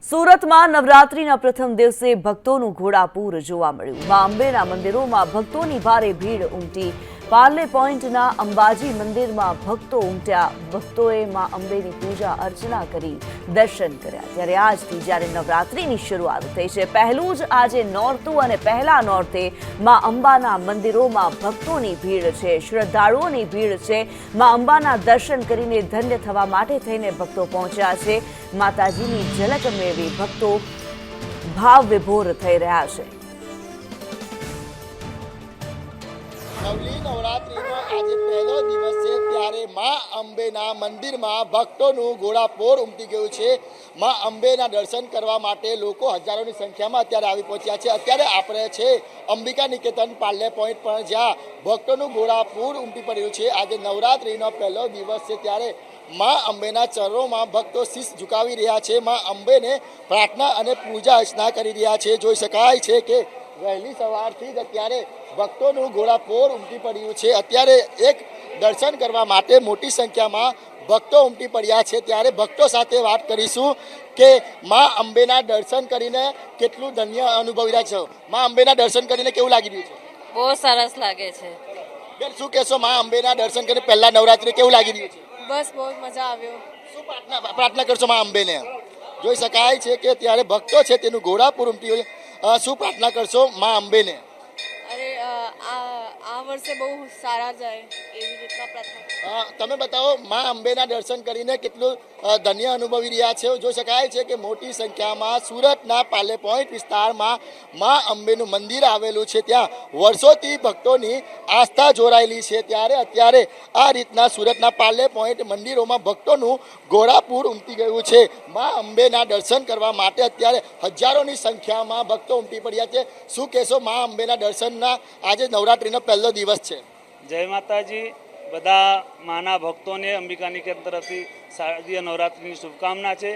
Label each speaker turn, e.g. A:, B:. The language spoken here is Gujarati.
A: સુરતમાં નવરાત્રીના પ્રથમ દિવસે ભક્તોનું ઘોડાપૂર જોવા મળ્યું। માં અંબેના મંદિરોમાં ભક્તોની ભારે ભીડ ઉમટી। પાર્લે પોઈન્ટના અંબાજી મંદિરમાં ભક્તો ઉમટ્યા। ભક્તોએ માં અંબેની પૂજા અર્ચના કરી દર્શન કર્યા। ત્યારે આજથી જ્યારે નવરાત્રીની શરૂઆત થઈ છે, પહેલું જ આજે નોરતું અને પહેલા નોરતે માં અંબાના મંદિરોમાં ભક્તોની ભીડ છે, શ્રદ્ધાળુઓની ભીડ છે। માં અંબાના દર્શન કરીને ધન્ય થવા માટે થઈને ભક્તો પહોંચ્યા છે। માતાજીની ઝલક મેળવી ભક્તો ભાવ વિભોર થઈ રહ્યા છે।
B: નવલી નવરાત્રીનો આજે પહેલો દિવસ છે, ત્યારે માં અંબેના મંદિરમાં ભક્તોનું ઘોડાપૂર ઉમટી ગયું છે। માં અંબેના દર્શન કરવા માટે લોકો હજારોની સંખ્યામાં અત્યારે આવી પહોંચ્યા છે। અત્યારે આપણે છે અંબિકા નિકેતન પાર્લે પોઈન્ટ પર, જ્યાં ભક્તોનું ઘોડાપૂર ઉમટી પડ્યું છે। આજે નવરાત્રીનો પહેલો દિવસ છે, ત્યારે માં અંબેના ચરણોમાં ભક્તો શીશ ઝુકાવી રહ્યા છે। માં અંબેને પ્રાર્થના અને પૂજા અર્ચના કરી રહ્યા છે। જોઈ શકાય છે કે વહેલી સવારથી જ અત્યારે ભક્તોનું ઘોડાપૂર ઉમટી પડ્યું છે। અત્યારે એક દર્શન કરવા માટે મોટી સંખ્યામાં ભક્તો ઉમટી પડ્યા છે। ત્યારે ભક્તો સાથે વાત કરીશું કે માં અંબેના દર્શન કરીને કેટલું ધન્ય અનુભવી રહ્યા છો। માં અંબેના દર્શન કરીને કેવું લાગી રહ્યું છે?
C: બહુ સરસ લાગે છે।
B: બેન, શું કહેશો? માં અંબેના દર્શન કરીને પહેલા નવરાત્રી કેવું લાગી રહ્યું છે?
C: બસ બહુ મજા આવ્યો।
B: શું પ્રાર્થના કરશો માં અંબેને? જોઈ શકાય છે કે ત્યારે ભક્તો છે તેનું ઘોડાપૂર ઉમટી ગયું છે। શું પ્રાર્થના કરશો માં અંબેને?
C: અરે આ વર્ષે બહુ સારા જાય એવી રીતના પ્રાર્થના।
B: તમે બતાવો, માં અંબેના દર્શન કરીને કેટલું ધન્ય અનુભવી રહ્યા છે। જોઈ શકાય છે કે મોટી સંખ્યામાં સુરતના પાર્લે પોઈન્ટ વિસ્તારમાં માં અંબેનું મંદિર આવેલું છે, ત્યાં વર્ષોથી ભક્તોની આસ્થા જોડાયેલી છે। ત્યારે અત્યારે આ રીતના સુરતના પાર્લે પોઈન્ટ મંદિરોમાં ભક્તોનું ઘોડાપૂર ઉમટી ગયું છે। માં અંબેના દર્શન કરવા માટે અત્યારે હજારોની સંખ્યામાં ભક્તો ઉમટી પડ્યા છે। શું કહેશો? માં અંબેના દર્શનના આજે નવરાત્રીનો પહેલો દિવસ છે।
D: જય માતાજી। બધા માના ભક્તોને અંબિકા નિકેતન તરફથી શારદીય નવરાત્રિની શુભકામના છે।